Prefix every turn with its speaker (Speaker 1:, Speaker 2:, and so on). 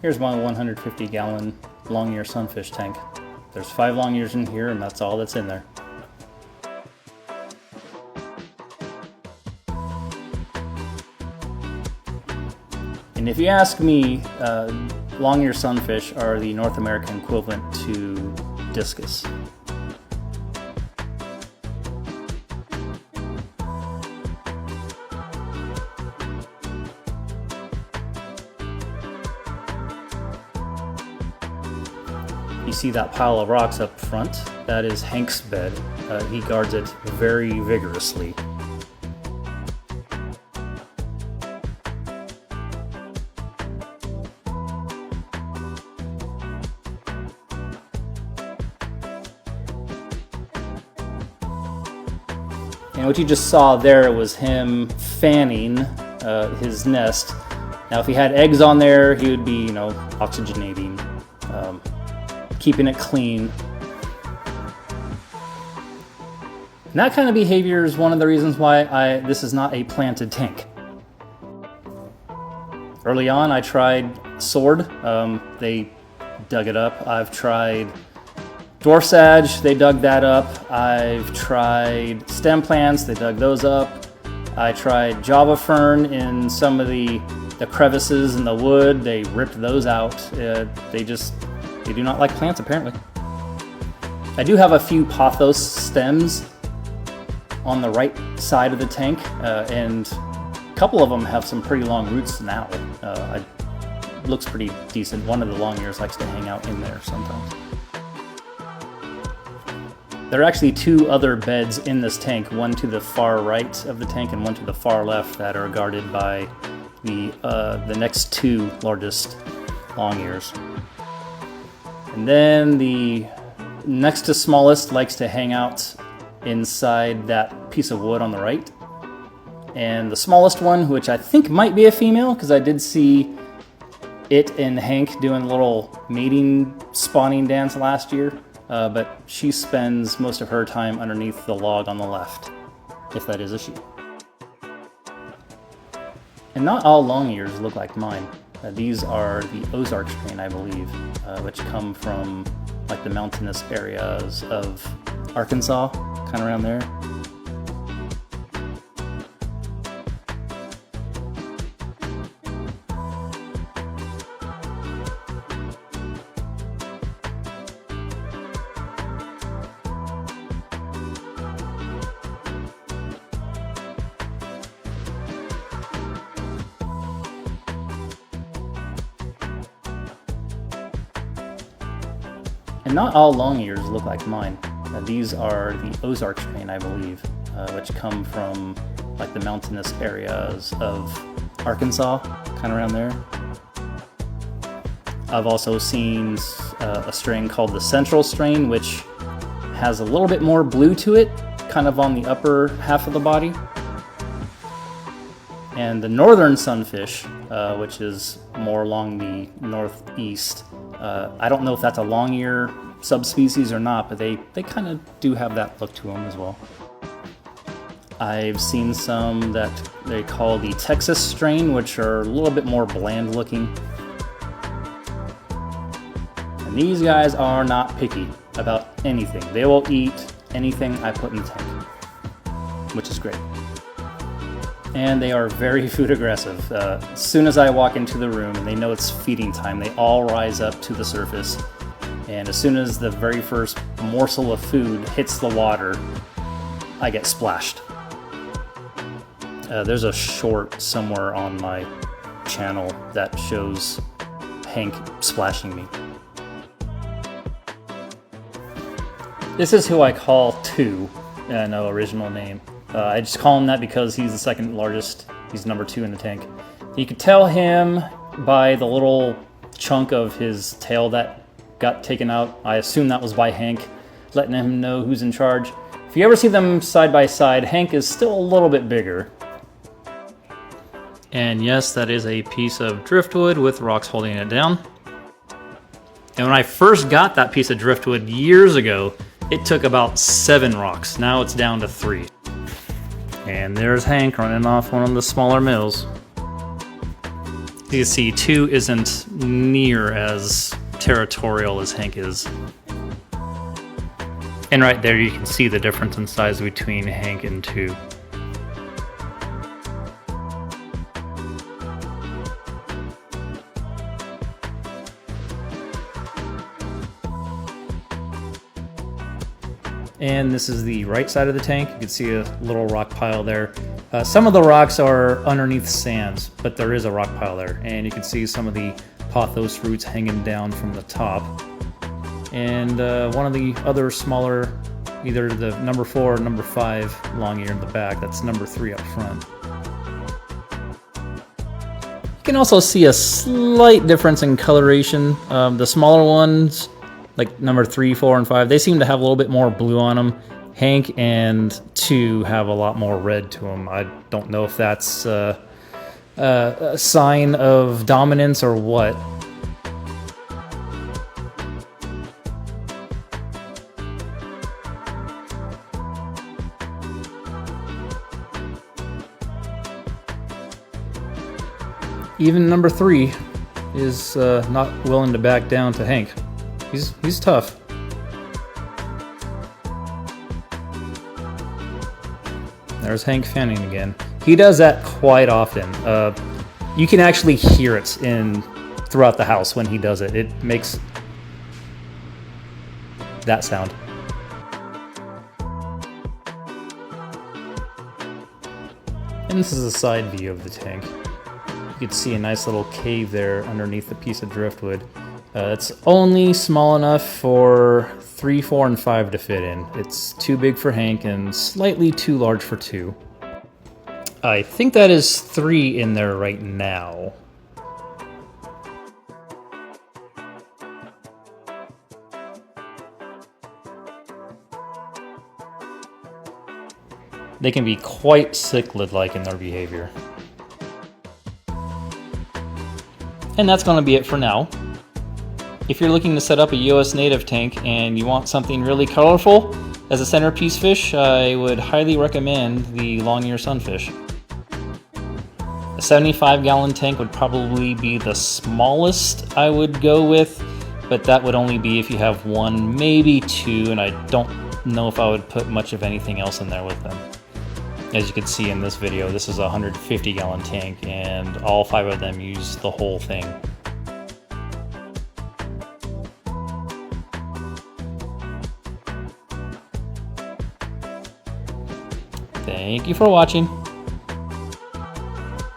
Speaker 1: Here's my 150-gallon Longear Sunfish tank. There's 5 Longears in here, and that's all that's in there. And if you ask me, Longear Sunfish are the North American equivalent to discus. You see that pile of rocks up front? That is Hank's bed. He guards it very vigorously. And what you just saw there was him fanning his nest. Now if he had eggs on there, he would be, oxygenating, keeping it clean. And that kind of behavior is one of the reasons why this is not a planted tank. Early on I tried sword, they dug it up. I've tried dwarf sage, they dug that up. I've tried stem plants, they dug those up. I tried Java fern in some of the crevices in the wood, they ripped those out. They do not like plants apparently. I do have a few pothos stems on the right side of the tank, and a couple of them have some pretty long roots now. It looks pretty decent. One of the Longears likes to hang out in there sometimes. There are actually 2 other beds in this tank, one to the far right of the tank and one to the far left, that are guarded by the next 2 largest Longears. And then the next to smallest likes to hang out inside that piece of wood on the right. And the smallest one, which I think might be a female, because I did see it and Hank doing a little mating spawning dance last year, but she spends most of her time underneath the log on the left, if that is a she. And not all Longears look like mine. These are the Ozark strain, I believe, which come from like the mountainous areas of Arkansas, kind of around there. And not all Longears look like mine. These are the Ozark strain, I believe, which come from like the mountainous areas of Arkansas, kind of around there. I've also seen a strain called the Central strain, which has a little bit more blue to it, kind of on the upper half of the body. And the Northern Sunfish, which is more along the northeast, I don't know if that's a Longear subspecies or not, but they kind of do have that look to them as well. I've seen some that they call the Texas strain, which are a little bit more bland looking. And these guys are not picky about anything. They will eat anything I put in the tank, which is great. And they are very food aggressive. As soon as I walk into the room and they know it's feeding time, they all rise up to the surface. And as soon as the very first morsel of food hits the water, I get splashed. There's a short somewhere on my channel that shows Hank splashing me. This is who I call 2, no original name. I just call him that because he's the second largest. He's number 2 in the tank. You could tell him by the little chunk of his tail that got taken out. I assume that was by Hank, letting him know who's in charge. If you ever see them side by side, Hank is still a little bit bigger. And yes, that is a piece of driftwood with rocks holding it down. And when I first got that piece of driftwood years ago, it took about 7 rocks. Now it's down to 3. And there's Hank running off one of the smaller mills. You can see 2 isn't near as territorial as Hank is. And right there you can see the difference in size between Hank and 2. And this is the right side of the tank. You can see a little rock pile there. Some of the rocks are underneath sands, but there is a rock pile there. And you can see some of the pothos roots hanging down from the top. And one of the other smaller, either the number 4 or number 5 Longear in the back, that's number 3 up front. You can also see a slight difference in coloration. The smaller ones, like number 3, 4, and 5, they seem to have a little bit more blue on them. Hank and 2 have a lot more red to them. I don't know if that's a sign of dominance or what. Even number 3 is not willing to back down to Hank. He's tough. There's Hank fanning again. He does that quite often. You can actually hear it throughout the house when he does it. It makes that sound. And this is a side view of the tank. You can see a nice little cave there underneath the piece of driftwood. It's only small enough for 3, 4, and 5 to fit in. It's too big for Hank and slightly too large for 2. I think that is 3 in there right now. They can be quite cichlid-like in their behavior. And that's going to be it for now. If you're looking to set up a US native tank and you want something really colorful as a centerpiece fish, I would highly recommend the Longear Sunfish. A 75-gallon tank would probably be the smallest I would go with, but that would only be if you have 1, maybe 2, and I don't know if I would put much of anything else in there with them. As you can see in this video, this is a 150-gallon tank, and all 5 of them use the whole thing. Thank you for watching.